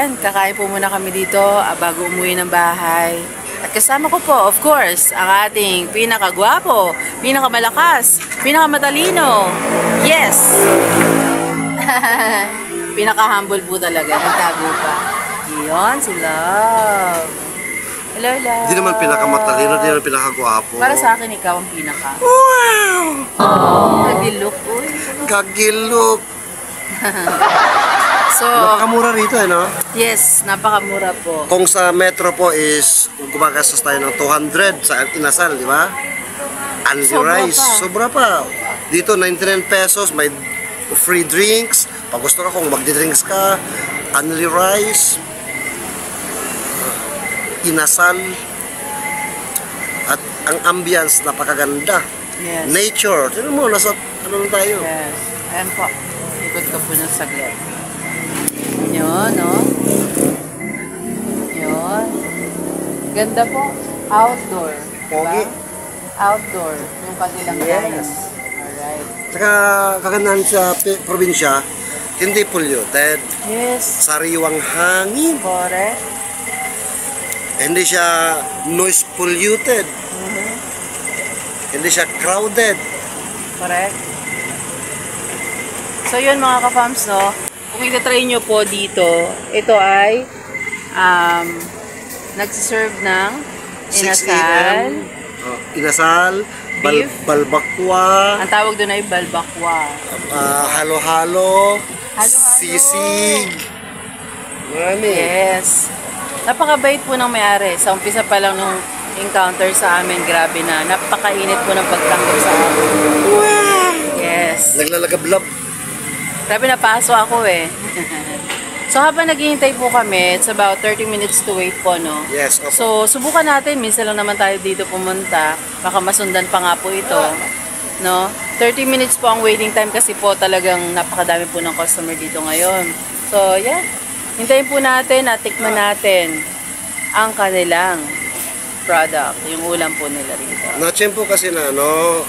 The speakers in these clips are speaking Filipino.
ayan, kakain po muna kami dito bago umuwi ng bahay. At kasama ko po, of course, ang ating pinakagwapo, pinakamalakas, pinakamatalino. Yes! Pinaka-humble po talaga, nagtago pa. Yun, si Love. Hello, Love. Hindi naman pinakamatalino, hindi naman pinakagwapo. Para sa akin, ikaw ang pinaka. Wow! Nagilok, uy. Kagilok! So, napakamura rito no? Yes, napakamura po. Kung sa metro po is, gumagastos tayo ng 200 sa inasal, di ba? Only rice. Sobra pa. Dito, 99 pesos, may free drinks. Pag gusto ka, kung magdi-drinks ka, only rice, inasal, at ang ambience, napakaganda. Yes. Nature. Tignan mo, nasa ano lang tayo. Yes. Ayan po. Ikot ka po ng saglit. Yun, no? Yun. Ganda po. Outdoor. Pogi. Outdoor. Yung kanilang Yes. Alright. Saka kagandahan sa probinsya, hindi polluted. Yes. Sariwang hangin. Correct. Hindi siya noise polluted. Hindi siya crowded. Correct. So yun mga ka-fams, no? Kung ita-try nyo po dito, ito ay nagsiserve ng 6 inasal. a.m. Inasal, Beef. balbakwa, Ang tawag doon ay balbakwa. halo-halo, Halo-halo. sisig. Marami. Yes. Napakabait po ng may-ari. Sa umpisa pa lang nung encounter sa amin, grabe na. Napakainit po ng pagtanggap sa amin. Wow! Yes. Naglalagablab. Grabe, napaso ako eh. So habang naghihintay po kami, it's about 30 minutes to wait po, no? Yes, opo. So subukan natin, minsan lang naman tayo dito pumunta. Baka masundan pa nga po ito, no? 30 minutes po ang waiting time kasi po talagang napakadami po ng customer dito ngayon. So yeah, hintayin po natin at tikman natin ang kanilang product, yung ulam po nila rito. Na-tsempo kasi na, no,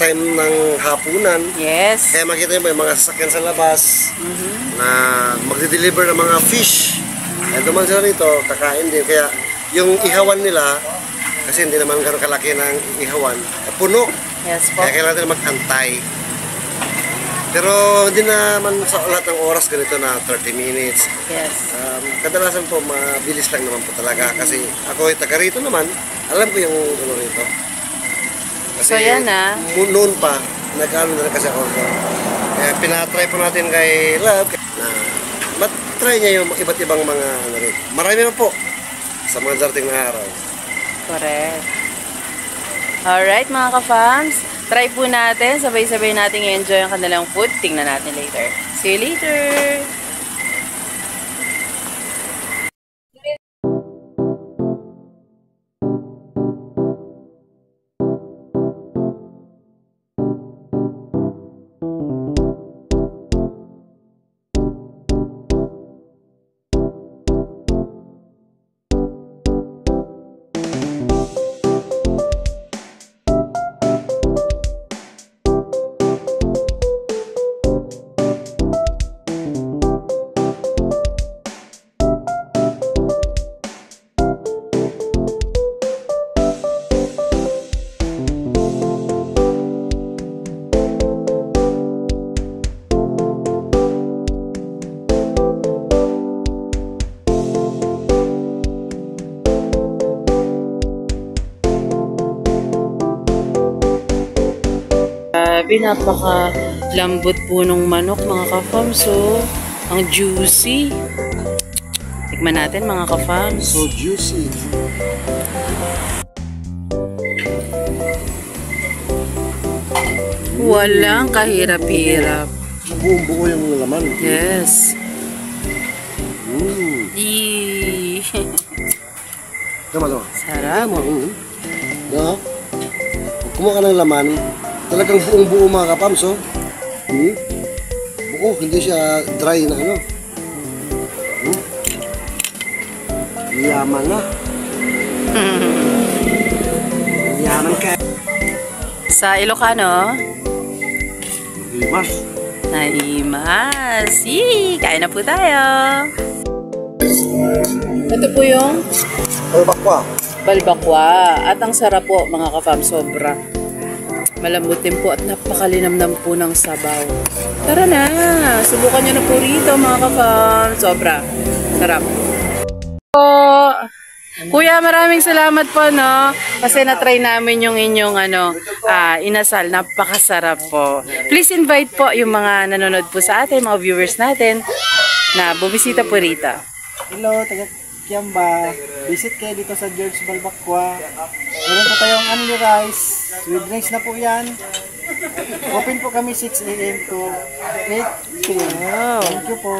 time ng hapunan. Yes. Kaya makita nyo yung mga sasakyan sa labas na magde-deliver ng mga fish. Kaya duman sila rito, kakain din. Kaya yung ihawan nila, kasi hindi naman gano'ng kalaki ng ihawan, puno. Yes po. Kaya kailangan natin mag-antay. Pero hindi naman sa lahat ng oras ganito na 30 minutes. Yes. Kadalasan po, mabilis lang naman po talaga. Kasi ako ay taga rito naman, alam ko yung ano rito. Kasi So yan na. noon pa, nag-ano na kasi ako. Kaya pinatry po natin kay Love na matry niya yung iba't ibang mga ano rito. Marami na po sa mga darating na araw. Correct. Alright mga ka-fams, try po natin, sabay-sabay natin i-enjoy ang kanilang food. Tingnan natin later. See you later! Grabe, napaka-lambot po ng manok mga ka-fams. So, ang juicy. Tikman natin mga ka-fams. So juicy. Walang kahirap-hirap. Buong-buo yung laman. Yes. Eee. Tama. Sarap. No? Pag kumuha ka ng laman, talagang buong-buo mga kapams, oh. Buo, hindi siya dry na ano. Yaman na. Yaman ka. Sa Ilocano, Limas. Naimas. Yee! Kain na po tayo. Ito po yung Balbakwa. balbakwa. At ang sarap po mga ka-fam, sobra. Malambot din po at napakalinamnam po ng sabaw. Tara na, subukan nyo na po rito mga ka-fam. Sobra. Sarap. Po. Kuya, maraming salamat po, no? Kasi na-try namin yung inyong inasal. Napakasarap po. Please invite po yung mga nanonood po sa atin, mga viewers natin, na bumisita po rito. Hello, taga Kiamba. Visit kayo dito sa George Balbakwa. Meron po tayong only rice. With drinks na po yan. Open po kami 6 a.m. to 8 p.m. Wow. Thank you po.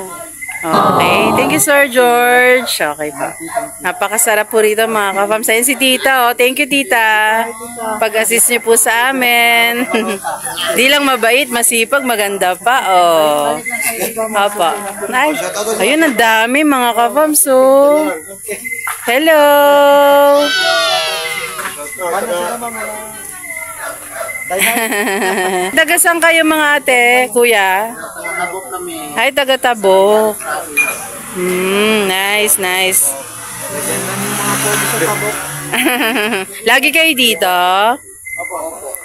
Okay. Thank you, Sir George. Okay po. Napakasarap po rito mga ka-fam. Sa si Tita. Oh. Thank you, Tita. Pag-assist niyo po sa amin. Di lang mabait, masipag, maganda pa. Oh. Opo. Ay, ayun, ang dami mga ka-fam. So, hello. Taga saan kayo mga ate, kuya? Ay, taga Tabok. Nice, nice. Lagi kayo dito?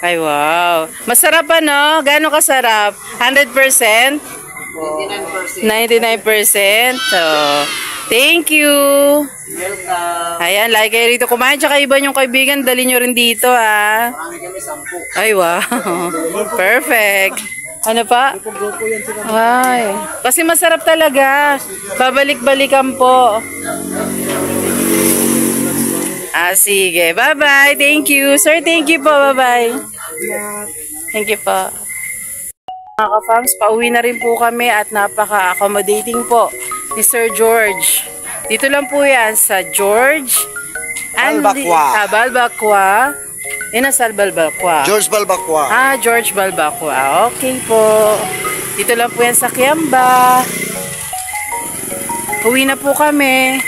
Ay, wow. Masarap no? Gano'ng kasarap? 100%? 99%. So, thank you. Ayan, lagi kayo rito kumain. Tsaka iba yung kaibigan, dali nyo rin dito, ah. Ay, wow. Perfect. Ano pa? Ay, kasi masarap talaga. Babalik-balikan po. Sige. Bye-bye. Thank you. Sir, thank you po. Bye-bye. Thank you po. Mga ka-fams, pauwi na rin po kami at napaka-accommodating po ni Sir George. Dito lang po yan sa George Balbakwa. Balbakwa. Inasal Balbakwa. George Balbakwa. George Balbakwa. Okay po. Dito lang po yan sa Kiamba. Uwi na po kami.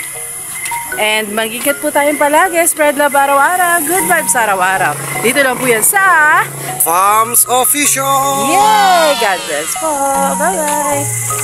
And mag-ingat po tayong palagi. Spread love araw-araw. Good vibes araw-araw. Dito lang po yan sa Farms Official. Yay! God bless po. Bye-bye.